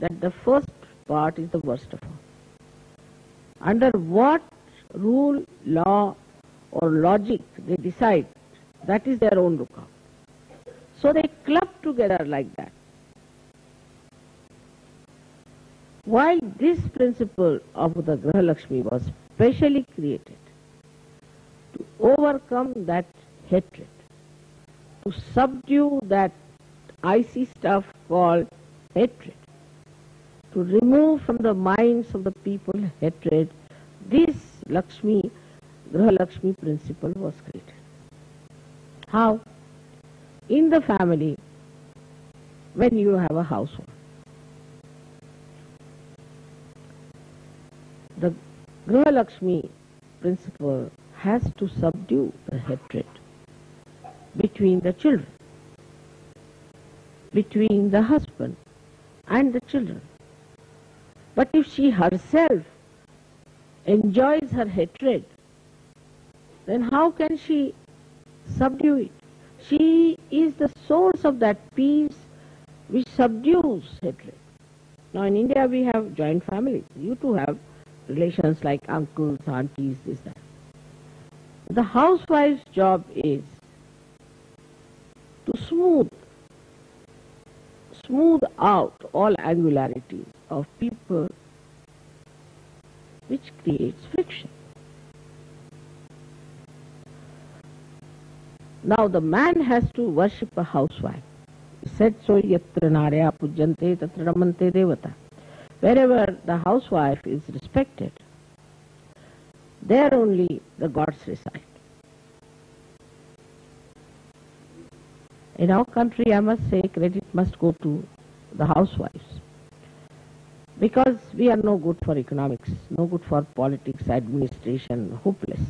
that the first part is the worst of all. Under what rule, law or logic they decide, that is their own lookout. So they club together like that. While this principle of the Graha Lakshmi was specially created to overcome that hatred, to subdue that icy stuff called hatred, to remove from the minds of the people hatred, this Lakshmi, Graha Lakshmi principle was created. How? In the family, when you have a household, the Graha Lakshmi principle has to subdue the hatred between the children, between the husband and the children. But if she herself enjoys her hatred, then how can she subdue it? She is the source of that peace which subdues hatred. Now in India we have joint families. You too have relations like uncles, aunties, this, that. The housewife's job is to smooth out all angularities of people which creates friction. Now the man has to worship a housewife. He said so, yatra narya pujyante tatra ramante devata. Wherever the housewife is respected, there only the gods reside. In our country, I must say, credit must go to the housewives. Because we are no good for economics, no good for politics, administration, hopeless.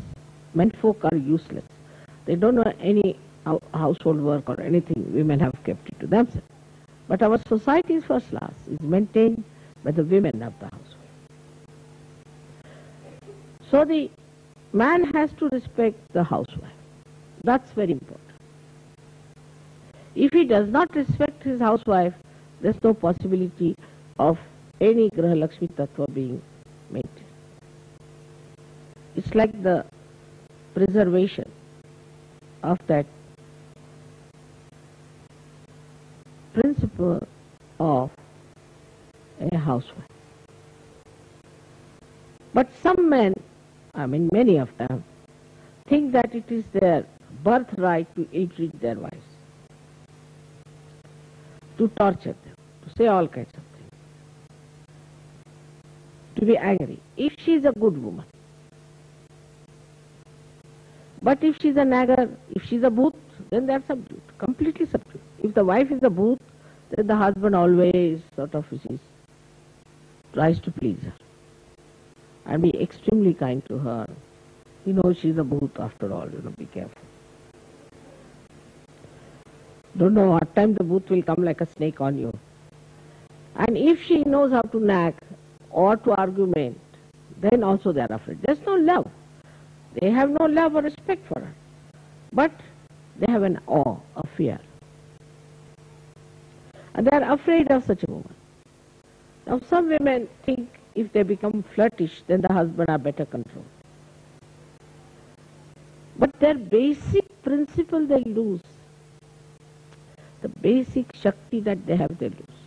Menfolk are useless. They don't know any household work or anything. Women have kept it to themselves. But our society's first class is maintained by the women of the household. So the man has to respect the housewife. That's very important. If he does not respect his housewife, there's no possibility of any Graha Lakshmi Tattva being maintained. It's like the preservation of that principle of a housewife. But some men, I mean many of them, think that it is their birthright to ill-treat their wives, to torture them, to say all kinds of things, to be angry, if she is a good woman. But if she is a nagger, if she is a bhoot, then they are subdued, completely subdued. If the wife is a bhoot, then the husband always sort of tries to please her and be extremely kind to her. He knows she is a bhoot after all, be careful. Don't know what time the bhoot will come like a snake on you. And if she knows how to nag or to argument, then also they are afraid. There's no love. They have no love or respect for her. But they have an awe, a fear. And they are afraid of such a woman. Now some women think if they become flirtish, then the husband are better controlled. But their basic principle they lose. The basic Shakti that they have, they lose.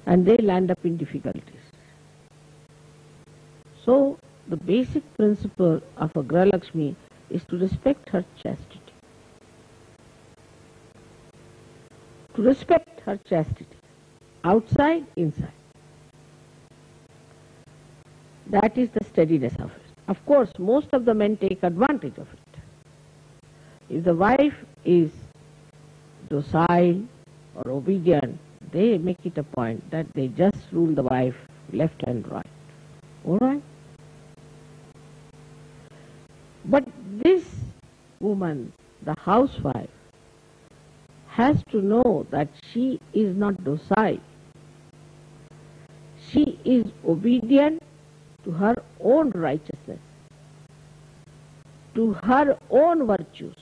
And they land up in difficulties. So, the basic principle of a Graha Lakshmi is to respect her chastity. To respect her chastity. Outside, inside. That is the steadiness of it. Of course, most of the men take advantage of it. If the wife is docile or obedient, they make it a point that they just rule the wife left and right. All right? But this woman, the housewife, has to know that she is not docile. She is obedient to her own righteousness, to her own virtues,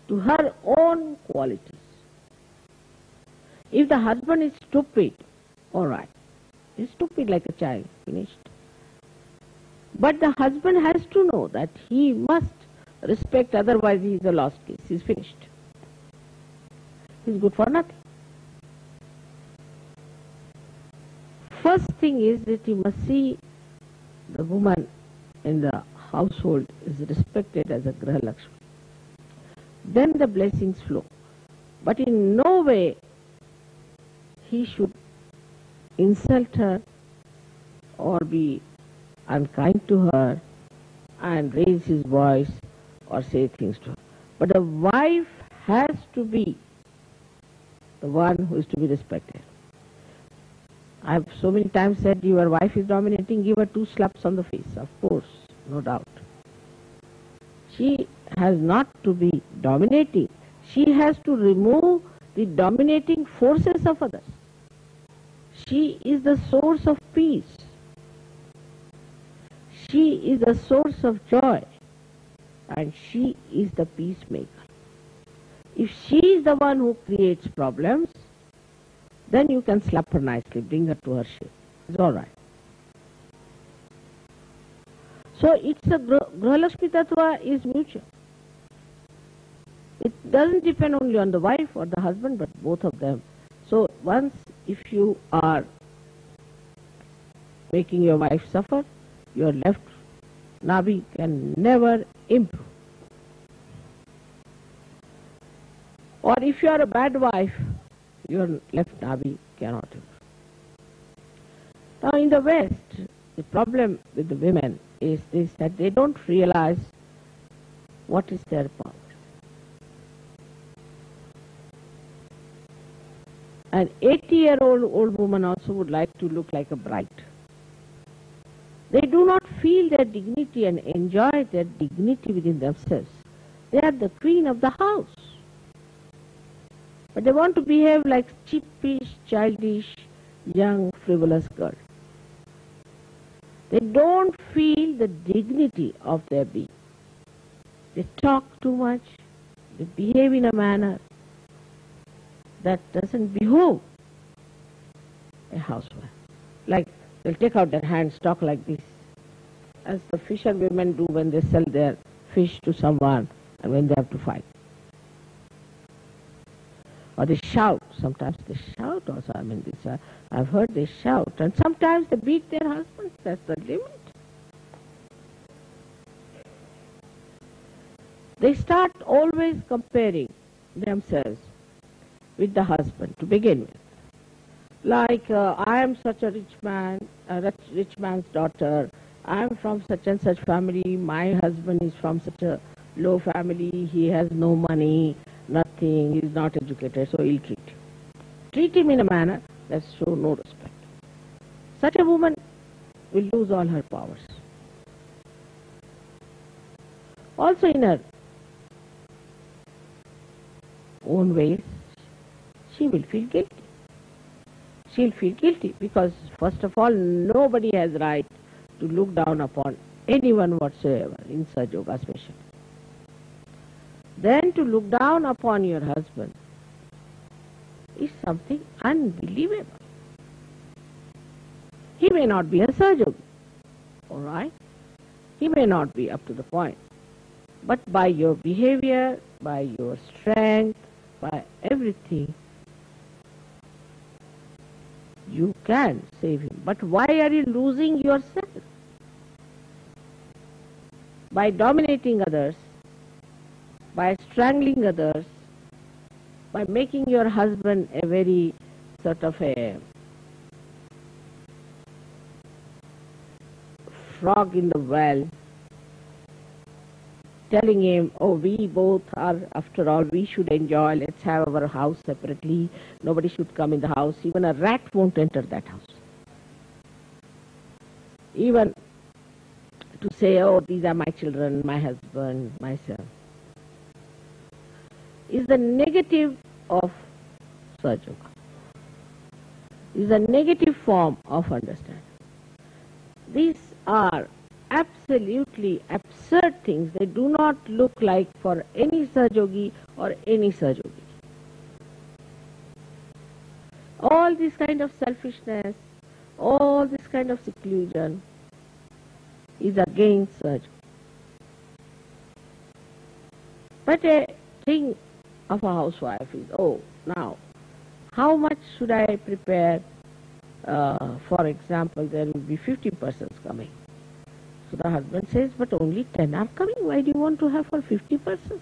to her own qualities. If the husband is stupid, all right, he's stupid like a child, finished. But the husband has to know that he must respect, otherwise he is a lost case, he's finished. He's good for nothing. First thing is that you must see the woman in the household is respected as a Graha Lakshmi. Then the blessings flow. But in no way he should insult her or be unkind to her and raise his voice or say things to her. But the wife has to be the one who is to be respected. I have so many times said, your wife is dominating, give her 2 slaps on the face, of course, no doubt. She has not to be dominating. She has to remove the dominating forces of others. She is the source of peace. She is the source of joy. And she is the peacemaker. If she is the one who creates problems, then you can slap her nicely, bring her to her shape. It's all right. So it's a Graha Lakshmi Tattva is mutual. It doesn't depend only on the wife or the husband, but both of them. So once if you are making your wife suffer, your left nabi can never improve. Or if you are a bad wife, your left nabi cannot improve. Now in the West, the problem with the women is this, that they don't realize what is their power. An 80-year-old woman also would like to look like a bride. They do not feel their dignity and enjoy their dignity within themselves. They are the queen of the house. But they want to behave like cheapish, childish, young, frivolous girl. They don't feel the dignity of their being. They talk too much. They behave in a manner that doesn't behove a housewife. Like they'll take out their hands, talk like this, as the fisherwomen do when they sell their fish to someone and when they have to fight. Or they shout. Sometimes they shout also. I mean, this, I've heard they shout. And sometimes they beat their husbands. That's the limit. They start always comparing themselves with the husband to begin with. Like, I am such a rich man, a rich man's daughter. I am from such and such family. My husband is from such a low family. He has no money, nothing. He is not educated, so ill treat him. Treat him in a manner that shows no respect. Such a woman will lose all her powers. Also in her own ways, she will feel guilty. She'll feel guilty because, first of all, nobody has right to look down upon anyone whatsoever, in Sahaja Yoga especially. Then to look down upon your husband is something unbelievable. He may not be a Sahaja Yogi, all right? He may not be up to the point. But by your behavior, by your strength, by everything, you can save him. But why are you losing yourself? By dominating others, by strangling others, by making your husband a very sort of a frog in the well, telling him, oh, we both are, after all, we should enjoy, let's have our house separately, nobody should come in the house, even a rat won't enter that house. Even to say, oh, these are my children, my husband, myself, is the negative of Sahaja Yoga. Is a negative form of understanding. These are absolutely absurd things. They do not look like for any Sahaja Yogi or any Sahaja Yogi. All this kind of selfishness, all this kind of seclusion is against surgery. But a thing of a housewife is, oh, now, how much should I prepare? For example, there will be 50 persons coming. So the husband says, but only 10 are coming. Why do you want to have for 50 persons?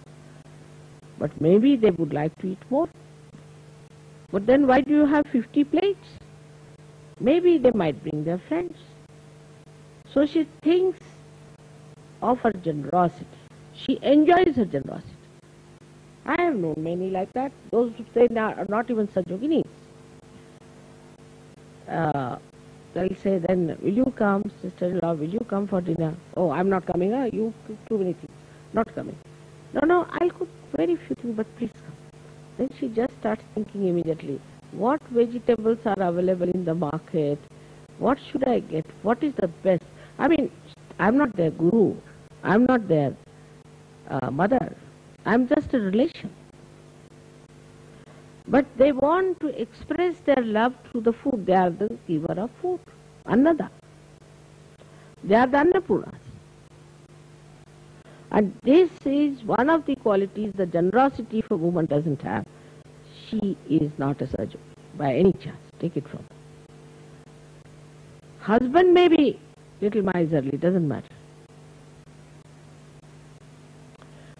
But maybe they would like to eat more. But then why do you have 50 plates? Maybe they might bring their friends. So she thinks of her generosity. She enjoys her generosity. I have known many like that. Those who say are not even such yoginis. They'll say, then, will you come, sister-in-law, will you come for dinner? Oh, I'm not coming. You cook too many things. Not coming. No, I'll cook very few things, but please come. Then she just starts thinking immediately, what vegetables are available in the market? What should I get? What is the best? I mean, I'm not their guru. I'm not their mother. I'm just a relation. But they want to express their love through the food. They are the giver of food. Annada. They are the Annapurnas. And this is one of the qualities the generosity if a woman doesn't have. She is not a surgeon by any chance. Take it from her. Husband may be little miserly, doesn't matter.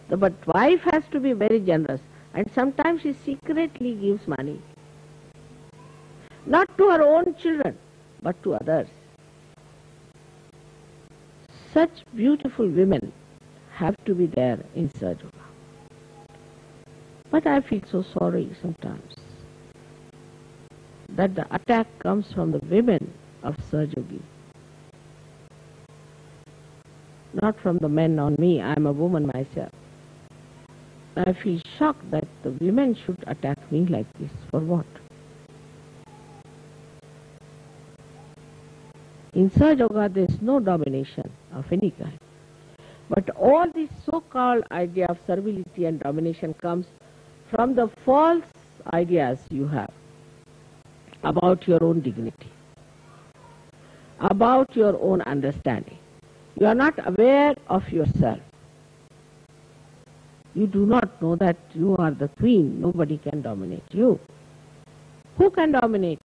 But wife has to be very generous. And sometimes she secretly gives money. Not to her own children, but to others. Such beautiful women have to be there in Sahaja. But I feel so sorry sometimes that the attack comes from the women of Sahajogi. Not from the men on me. I am a woman myself. I feel shocked that the women should attack me like this. For what? In Sahaja Yoga there is no domination of any kind. But all this so-called idea of servility and domination comes from the false ideas you have about your own dignity, about your own understanding. You are not aware of yourself. You do not know that you are the queen. Nobody can dominate you. Who can dominate?